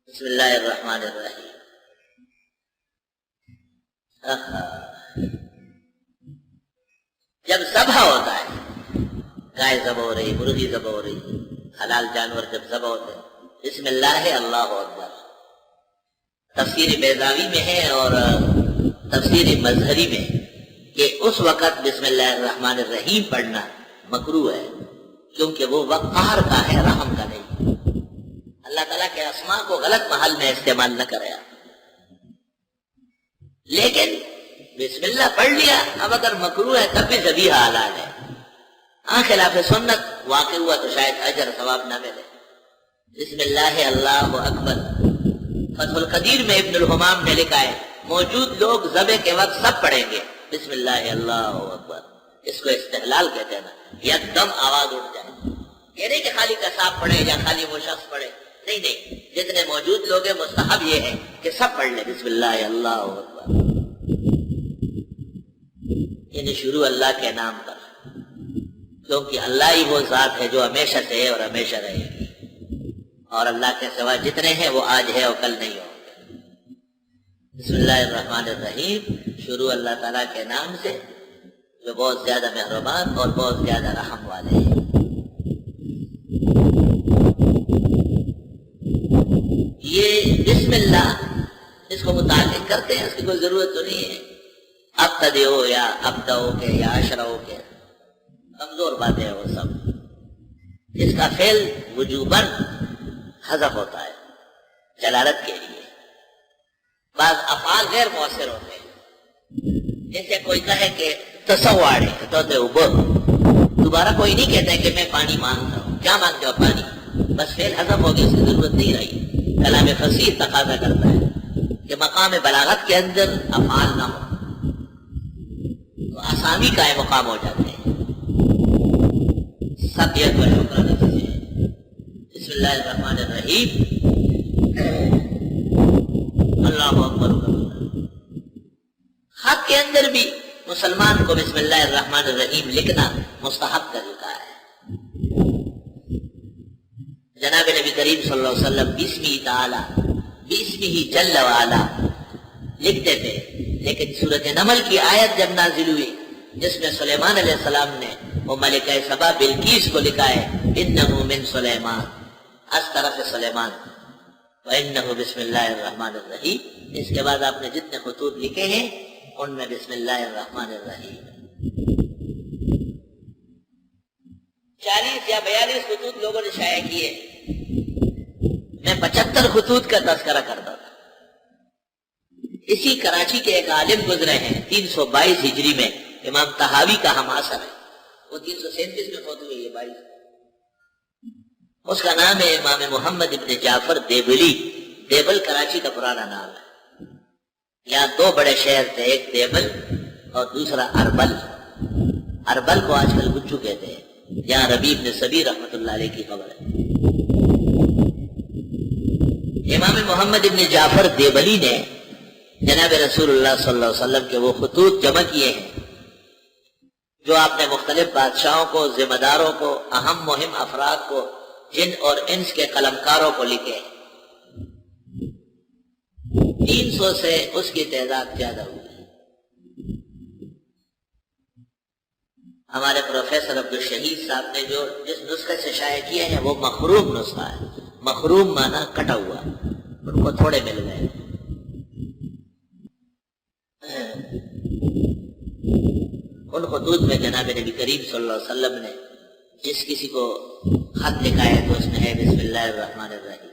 بسم اللہ الرحمن الرحیم. جب ذبح ہوتا ہے، گائے ذبح ہو رہی، مرغی ذبح ہو رہی، حلال جانور جب ذبح ہوتے ہیں، بسم اللہ اللہ اکبر. تفسیر بیضاوی میں ہے اور تفسیر مظہری میں کہ اس وقت بسم اللہ الرحمن الرحیم پڑھنا مکروہ ہے، کیونکہ وہ وقار کا ہے، رحم کا نہیں. اللہ تعالیٰ کے اسماء کو غلط محل میں استعمال نہ کرے. لیکن بسم اللہ پڑھ لیا، اب اگر مکروہ ہے تب بھی ذبیحہ حلال ہے. خلاف سنت واقع ہوا تو شاید اجر ثواب نہ ملے. بسم اللہ اللہ اکبر. فتح القدیر میں ابن الحمام نے لکھا ہے موجود لوگ ذبح کے وقت سب پڑھیں گے بسم اللہ اللہ اکبر. اس کو استحلال کہتے ہیں نا، یک دم آواز اٹھ جائے. یہ نہیں کہ خالی قصاب پڑھے یا خالی وہ شخص پڑھے، نہیں نہیں، جتنے موجود لوگ ہیں مستحب یہ ہے کہ سب پڑھ لیں بسم اللہ اللہ اکبر. یعنی شروع اللہ کے نام پر، کیونکہ اللہ ہی وہ ذات ہے جو ہمیشہ سے ہے اور ہمیشہ رہے گی، اور اللہ کے سوا جتنے ہیں وہ آج ہے اور کل نہیں ہوں گے. بسم اللہ الرحمن الرحیم، شروع اللہ تعالیٰ کے نام سے جو بہت زیادہ مہربان اور بہت زیادہ رحم والے ہیں. یہ بسم اللہ اس کو متعلق کرتے ہیں، اس کی کوئی ضرورت تو نہیں ہے. ابتدئو یا ابدؤ کے یا اشرؤ کے کمزور باتیں ہیں وہ سب. اس کا فعل وجوباً حذف ہوتا ہے جلالت کے لیے. بعض افعال غیر مؤثر ہوتے ہیں، جیسے کوئی کہے کہ تصواڑے تو دوبارہ کوئی نہیں کہتا ہے کہ میں پانی مانگتا ہوں. کیا مانگتے ہو؟ پانی. بس فعل حذف ہو گیا، اس کی ضرورت نہیں رہی. کلام فصیح تقاضا کرتا ہے کہ مقام بلاغت کے اندر افعال نہ ہو تو اسامی کا مقام ہو جاتے ہیں. سب یہ کو شکر نفسی ہے. بسم اللہ الرحمن الرحیم، اللہ اکبر. خط کے اندر بھی مسلمان کو بسم اللہ الرحمن الرحیم لکھنا مستحب طریقہ ہے. جناب نبی کریم صلی اللہ علیہ وسلم بسمی تعالی بسمی جل وعلا لکھتے تھے، لیکن سورۃ نمل کی آیت جب نازل ہوئی جس میں سلیمان علیہ السلام نے وہ ملکہ سبا بلقیس کو لکھا ہے انہ من سلیمان، اس طرف سلیمان، وانہ بسم اللہ الرحمن الرحیم. اس کے بعد آپ نے جتنے خطوط لکھے ہیں ان میں بسم اللہ الرحمن الرحیم 40 یا 42 خطوط لوگوں نے شائع کیے. میں 75 خطوط کا تذکرہ کرتا تھا. اسی کراچی کے ایک عالم گزرے ہیں 322 ہجری میں، امام طحاوی کا ہم اثر ہے. وہ 337 میں فوت ہوئی ہے 22. اس کا نام ہے امام محمد ابن جعفر دیبلی. دیبل کراچی کا پرانا نام ہے. یہاں دو بڑے شہر تھے، ایک دیبل اور دوسرا اربل. اربل کو آج کل گچو کہتے ہیں، یہاں ربیع بن سبی رحمۃ اللہ علیہ کی خبر ہے. امام محمد ابن جعفر دیبلی نے جناب رسول اللہ صلی اللہ علیہ وسلم کے وہ خطوط جمع کیے ہیں جو آپ نے مختلف بادشاہوں کو، ذمہ داروں کو، اہم مہم افراد کو، جن اور انس کے قلمکاروں کو لکھے. 300 سے اس کی تعداد زیادہ ہوئی. ہمارے پروفیسر عبدالشہید صاحب نے جو جس نسخے سے شائع کیے ہیں وہ مخروم نسخہ ہے. مخروم مانا کٹا ہوا، ان کو تھوڑے مل گئے. ان خطوط میں جناب نبی کریم صلی اللہ علیہ وسلم نے جس کسی کو خط لکھا ہے تو اس میں ہے بسم اللہ الرحمن الرحیم.